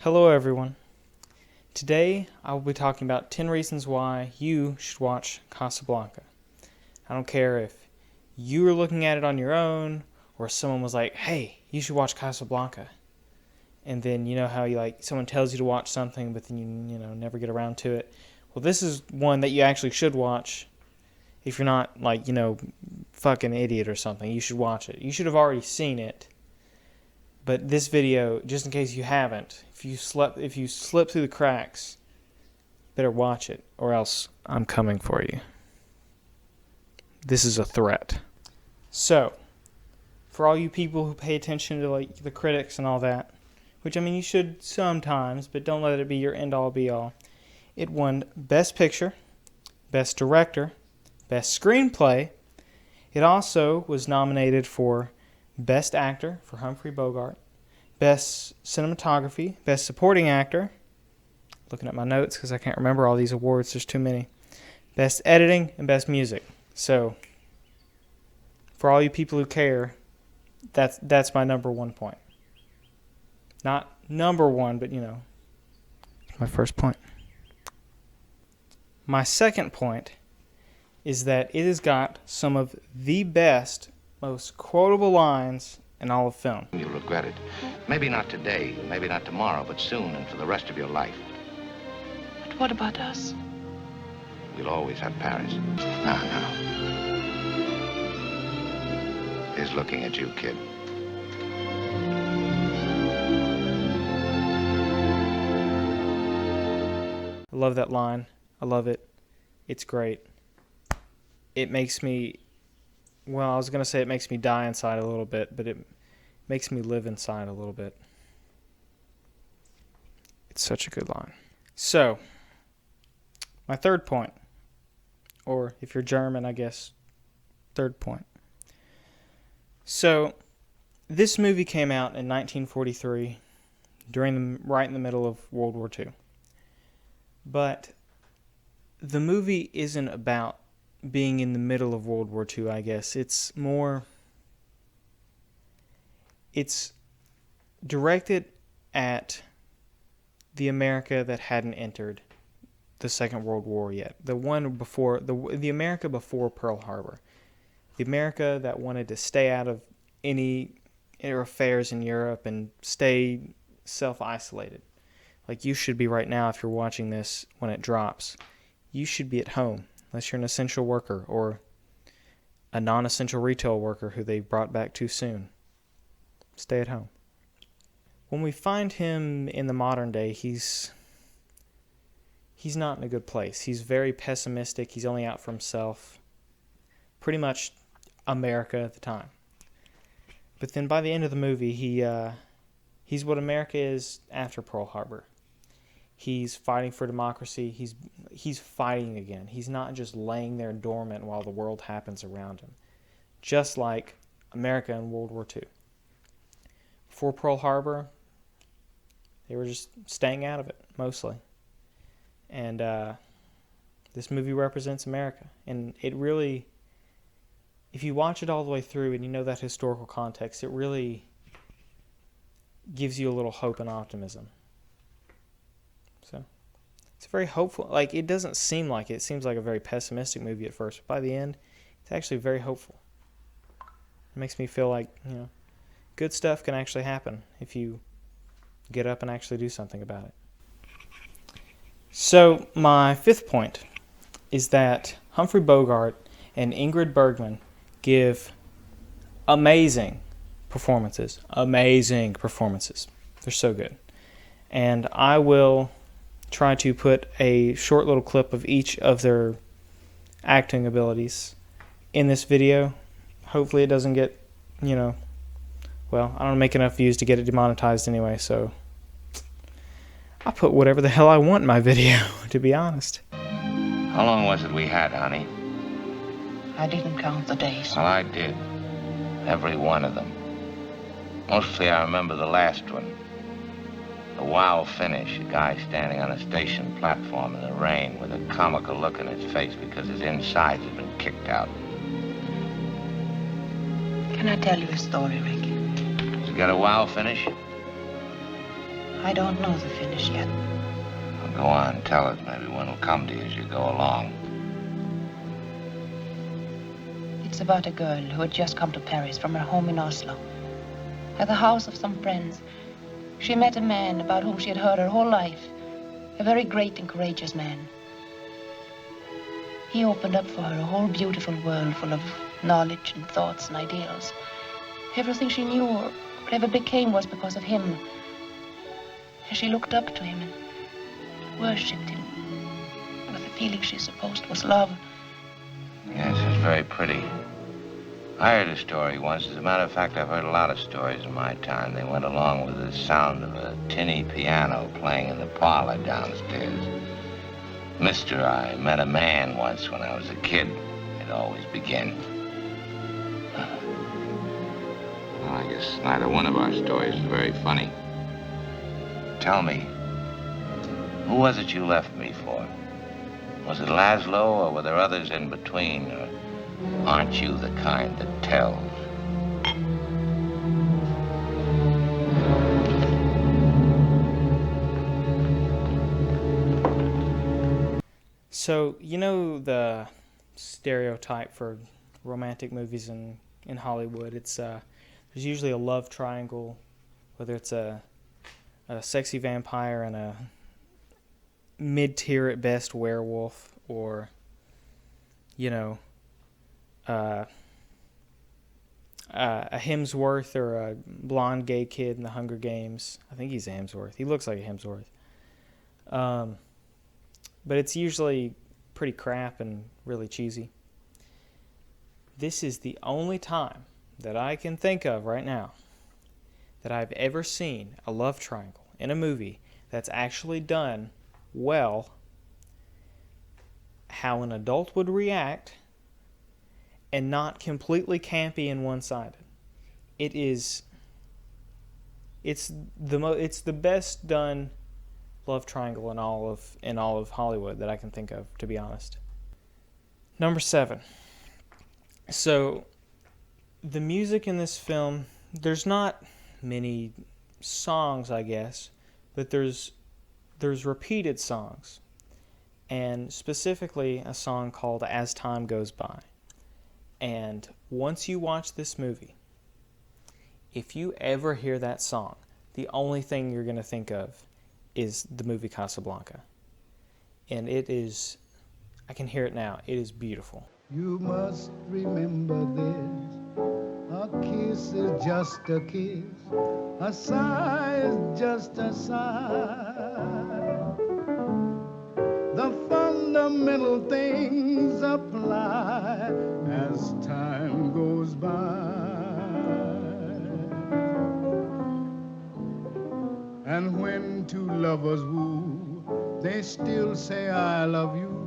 Hello everyone. Today I will be talking about 10 reasons why you should watch Casablanca. I don't care if you were looking at it on your own or someone was like, hey, you should watch Casablanca. And then you know how someone tells you to watch something but then you never get around to it. Well, this is one that you actually should watch. If you're not fucking idiot or something, you should watch it. You should have already seen it. But this video, just in case you haven't, if you slip through the cracks, better watch it, or else I'm coming for you. This is a threat. So, for all you people who pay attention to the critics and all that, which you should sometimes, but don't let it be your end-all be-all. It won Best Picture, Best Director, Best Screenplay. It also was nominated for Best Actor for Humphrey Bogart, Best Cinematography, Best Supporting Actor, looking at my notes because I can't remember all these awards, there's too many, Best Editing, and Best Music. So, for all you people who care, that's my number one point. Not number one, but my first point. My second point is that it has got some of the best, most quotable lines in all of film. You'll regret it. Maybe not today, maybe not tomorrow, but soon and for the rest of your life. But what about us? We'll always have Paris. Now. He's looking at you, kid. I love that line. I love it. It's great. It makes me... Well, I was going to say it makes me die inside a little bit, but it makes me live inside a little bit. It's such a good line. So, my third point, or if you're German, I guess, third point. So, this movie came out in 1943, right in the middle of World War II. But the movie isn't about being in the middle of World War II, I guess. It's directed at the America that hadn't entered the Second World War yet. The one before, the America before Pearl Harbor. The America that wanted to stay out of any affairs in Europe and stay self-isolated. Like you should be right now if you're watching this when it drops. You should be at home. Unless you're an essential worker or a non-essential retail worker who they brought back too soon. Stay at home. When we find him in the modern day, he's not in a good place. He's very pessimistic. He's only out for himself. Pretty much America at the time. But then by the end of the movie, he's what America is after Pearl Harbor. He's fighting for democracy. He's fighting again. He's not just laying there dormant while the world happens around him. Just like America in World War II. Before Pearl Harbor, they were just staying out of it, mostly. And this movie represents America. And it really, if you watch it all the way through and you know that historical context, it really gives you a little hope and optimism. So, it's very hopeful. It doesn't seem like it. It seems like a very pessimistic movie at first. But by the end, it's actually very hopeful. It makes me feel like, good stuff can actually happen if you get up and actually do something about it. So, my fifth point is that Humphrey Bogart and Ingrid Bergman give amazing performances. Amazing performances. They're so good. And I will try to put a short little clip of each of their acting abilities in this video. Hopefully it doesn't get, well, I don't make enough views to get it demonetized anyway, so I'll put whatever the hell I want in my video, to be honest. How long was it we had, honey? I didn't count the days. Well, I did. Every one of them. Mostly I remember the last one. The wow finish, a guy standing on a station platform in the rain with a comical look on his face because his insides had been kicked out. Can I tell you a story, Rick? Does it got a wow finish? I don't know the finish yet. Well, go on, tell us. Maybe one will come to you as you go along. It's about a girl who had just come to Paris from her home in Oslo. At the house of some friends, she met a man about whom she had heard her whole life. A very great and courageous man. He opened up for her a whole beautiful world full of knowledge and thoughts and ideals. Everything she knew or ever became was because of him. And she looked up to him and worshipped him with the feeling she supposed was love. Yes, it's very pretty. I heard a story once. As a matter of fact, I've heard a lot of stories in my time. They went along with the sound of a tinny piano playing in the parlor downstairs. Mister, I met a man once when I was a kid. It always begin. Well, I guess neither one of our stories is very funny. Tell me, who was it you left me for? Was it Laszlo, or were there others in between? Or aren't you the kind that tells? So, you know the stereotype for romantic movies in Hollywood. It's there's usually a love triangle, whether it's a sexy vampire and a mid-tier at best werewolf, or a Hemsworth or a blonde gay kid in the Hunger Games. I think he's a Hemsworth. He looks like a Hemsworth. But it's usually pretty crap and really cheesy. This is the only time that I can think of right now that I've ever seen a love triangle in a movie that's actually done well, how an adult would react, and not completely campy and one-sided. It's the best done love triangle in all of Hollywood that I can think of, to be honest. Number 7. So, the music in this film, there's not many songs, I guess, but there's repeated songs, and specifically a song called As Time Goes By. And once you watch this movie, if you ever hear that song, the only thing you're going to think of is the movie Casablanca. And it is, I can hear it now, it is beautiful. You must remember this, a kiss is just a kiss, a sigh is just a sigh. The fundamental things apply as time goes by. And when two lovers woo, they still say I love you.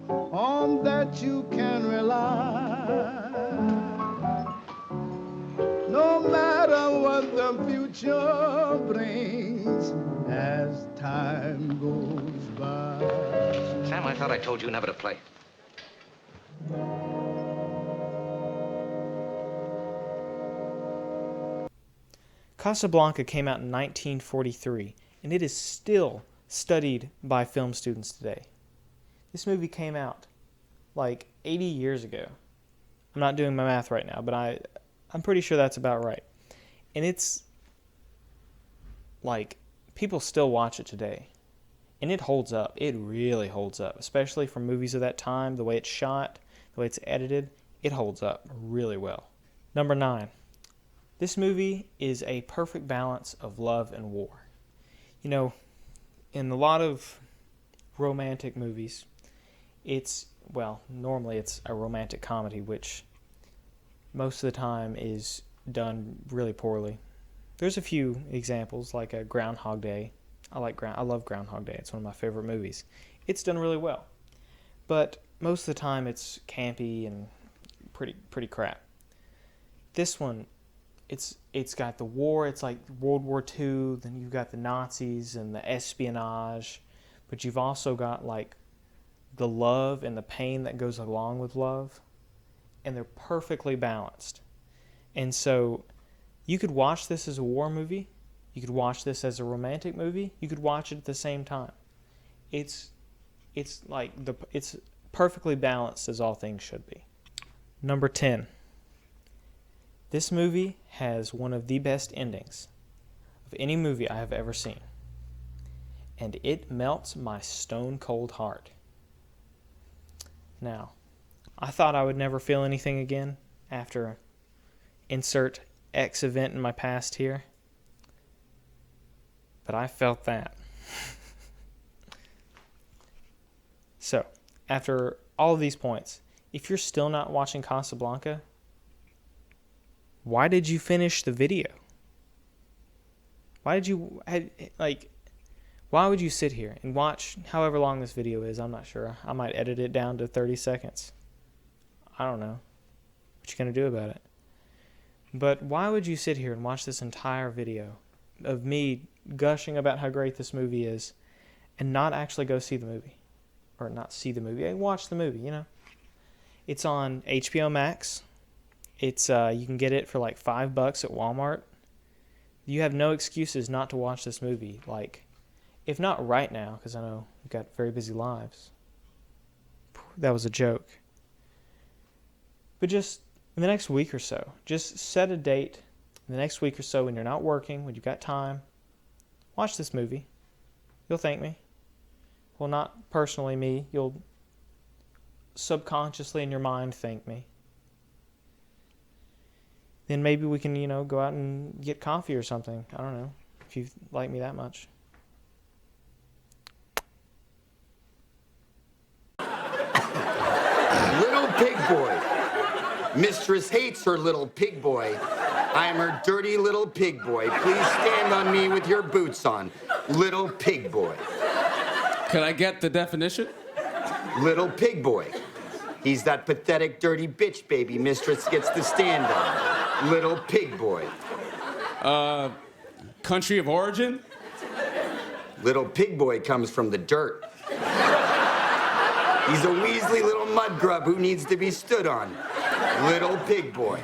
On that you can rely. No matter what the future brings as time goes by. Sam, I thought I told you never to play. Casablanca came out in 1943, and it is still studied by film students today. This movie came out like 80 years ago. I'm not doing my math right now, but I'm pretty sure that's about right. And it's like, people still watch it today. And it holds up. It really holds up. Especially for movies of that time, the way it's shot, the way it's edited, it holds up really well. Number 9. This movie is a perfect balance of love and war. You know, in a lot of romantic movies, normally it's a romantic comedy, which most of the time is done really poorly. There's a few examples, like a Groundhog Day. I love Groundhog Day. It's one of my favorite movies. It's done really well. But most of the time it's campy and pretty crap. This one, it's got the war. It's like World War II. Then you've got the Nazis and the espionage. But you've also got like the love and the pain that goes along with love, and they're perfectly balanced. And so you could watch this as a war movie, You could watch this as a romantic movie. You could watch it at the same time. It's it's perfectly balanced as all things should be. Number 10. This movie has one of the best endings of any movie I have ever seen. And it melts my stone cold heart. Now, I thought I would never feel anything again after insert X event in my past here. But I felt that. So, after all of these points, if you're still not watching Casablanca, why did you finish the video? Why would you sit here and watch however long this video is? I'm not sure. I might edit it down to 30 seconds. I don't know. What you gonna do about it? But why would you sit here and watch this entire video of me gushing about how great this movie is and not actually go see the movie? Or not see the movie. Watch the movie, you know. It's on HBO Max. It's you can get it for like $5 at Walmart. You have no excuses not to watch this movie. Like, if not right now, because I know we've got very busy lives. That was a joke. But just in the next week or so, just set a date in the next week or so when you're not working, when you've got time. Watch this movie. You'll thank me. Well, not personally me. You'll subconsciously in your mind thank me. Then maybe we can, go out and get coffee or something. I don't know, if you like me that much. Little pig boy. Mistress hates her little pig boy. I am her dirty little pig boy. Please stand on me with your boots on. Little pig boy. Could I get the definition? Little pig boy. He's that pathetic, dirty bitch baby mistress gets to stand on. Little pig boy. Country of origin? Little pig boy comes from the dirt. He's a weaselly little mud grub who needs to be stood on. Little pig boy.